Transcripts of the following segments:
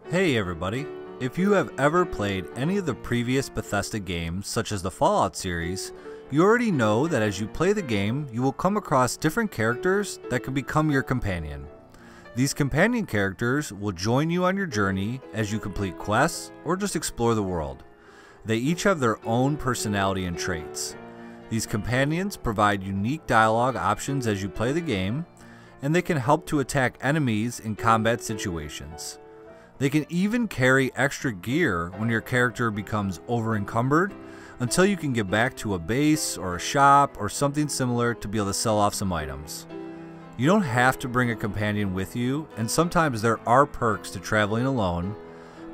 Hey everybody! If you have ever played any of the previous Bethesda games, such as the Fallout series, you already know that as you play the game, you will come across different characters that can become your companion. These companion characters will join you on your journey as you complete quests or just explore the world. They each have their own personality and traits. These companions provide unique dialogue options as you play the game, and they can help to attack enemies in combat situations. They can even carry extra gear when your character becomes over-encumbered until you can get back to a base or a shop or something similar to be able to sell off some items. You don't have to bring a companion with you, and sometimes there are perks to traveling alone,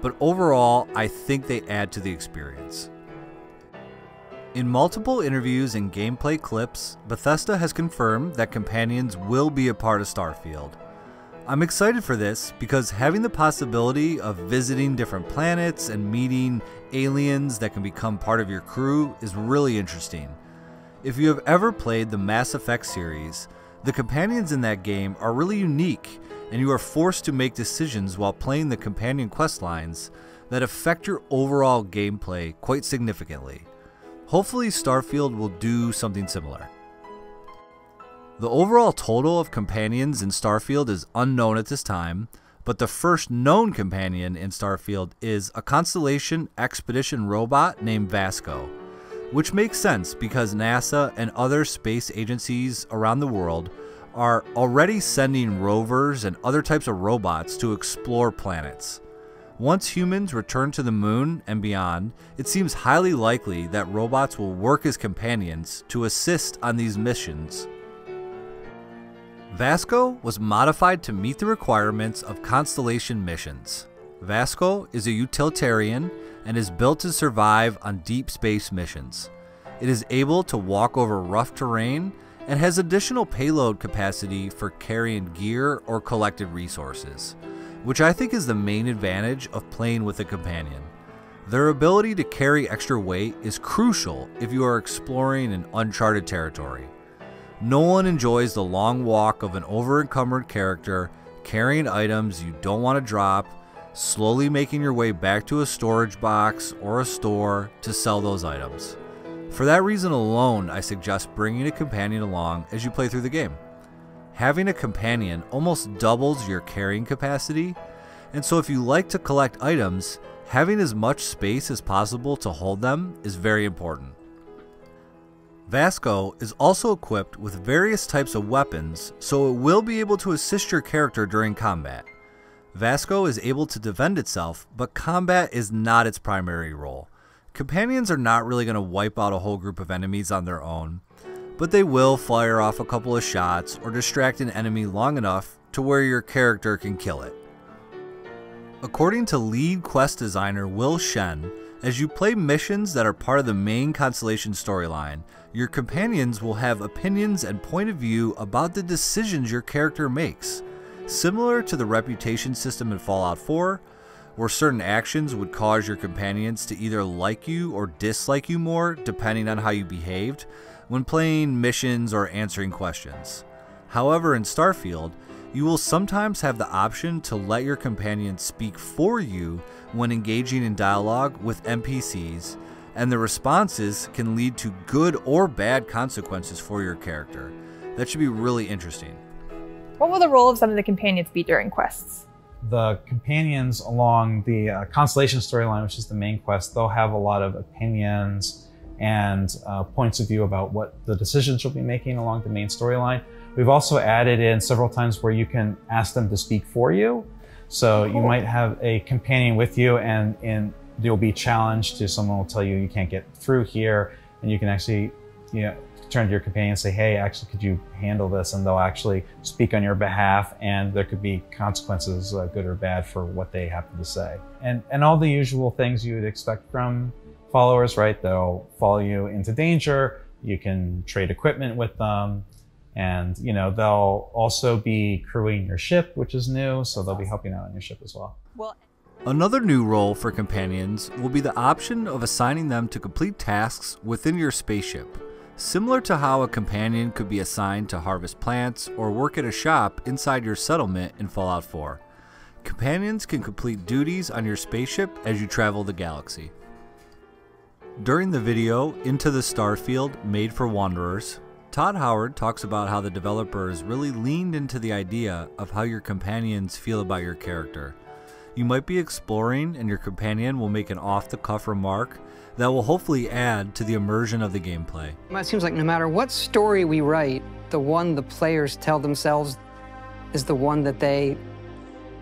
but overall I think they add to the experience. In multiple interviews and gameplay clips, Bethesda has confirmed that companions will be a part of Starfield. I'm excited for this because having the possibility of visiting different planets and meeting aliens that can become part of your crew is really interesting. If you have ever played the Mass Effect series, the companions in that game are really unique, and you are forced to make decisions while playing the companion quest lines that affect your overall gameplay quite significantly. Hopefully Starfield will do something similar. The overall total of companions in Starfield is unknown at this time, but the first known companion in Starfield is a Constellation expedition robot named Vasco, which makes sense because NASA and other space agencies around the world are already sending rovers and other types of robots to explore planets. Once humans return to the moon and beyond, it seems highly likely that robots will work as companions to assist on these missions. Vasco was modified to meet the requirements of Constellation missions. Vasco is a utilitarian and is built to survive on deep space missions. It is able to walk over rough terrain and has additional payload capacity for carrying gear or collected resources, which I think is the main advantage of playing with a companion. Their ability to carry extra weight is crucial if you are exploring an uncharted territory. No one enjoys the long walk of an over-encumbered character carrying items you don't want to drop, slowly making your way back to a storage box or a store to sell those items. For that reason alone, I suggest bringing a companion along as you play through the game. Having a companion almost doubles your carrying capacity, and so if you like to collect items, having as much space as possible to hold them is very important. Vasco is also equipped with various types of weapons, so it will be able to assist your character during combat. Vasco is able to defend itself, but combat is not its primary role. Companions are not really going to wipe out a whole group of enemies on their own, but they will fire off a couple of shots or distract an enemy long enough to where your character can kill it. According to lead quest designer Will Shen, as you play missions that are part of the main Constellation storyline, your companions will have opinions and point of view about the decisions your character makes, similar to the reputation system in Fallout 4, where certain actions would cause your companions to either like you or dislike you more depending on how you behaved when playing missions or answering questions. However, in Starfield, you will sometimes have the option to let your companion speak for you when engaging in dialogue with NPCs, and the responses can lead to good or bad consequences for your character. That should be really interesting. What will the role of some of the companions be during quests? The companions along the Constellation storyline, which is the main quest, they'll have a lot of opinions and points of view about what the decisions you'll be making along the main storyline. We've also added in several times where you can ask them to speak for you. So you might have a companion with you and you'll be challenged to someone will tell you you can't get through here, and you can actually turn to your companion and say, hey, actually, could you handle this? And they'll actually speak on your behalf, and there could be consequences, good or bad, for what they happen to say. And all the usual things you would expect from followers, right? They'll follow you into danger, you can trade equipment with them, and they'll also be crewing your ship, which is new, so they'll be helping out on your ship as well. Another new role for companions will be the option of assigning them to complete tasks within your spaceship, similar to how a companion could be assigned to harvest plants or work at a shop inside your settlement in Fallout 4. Companions can complete duties on your spaceship as you travel the galaxy. During the video, Into the Starfield, Made for Wanderers, Todd Howard talks about how the developers really leaned into the idea of how your companions feel about your character. You might be exploring and your companion will make an off-the-cuff remark that will hopefully add to the immersion of the gameplay. It seems like no matter what story we write, the one the players tell themselves is the one that they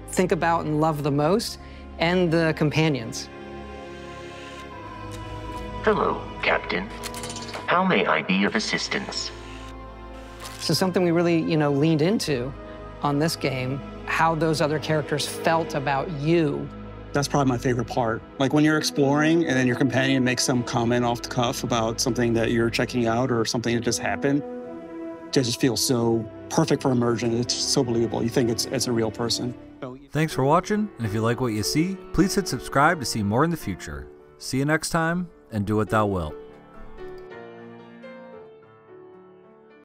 think about and love the most, and the companions. Hello, Captain. How may I be of assistance? So something we really, leaned into on this game, how those other characters felt about you. That's probably my favorite part. Like when you're exploring and then your companion makes some comment off the cuff about something that you're checking out or something that just happened, it just feels so perfect for immersion. It's so believable. You think it's a real person. Thanks for watching, and if you like what you see, please hit subscribe to see more in the future. See you next time, and do what thou wilt.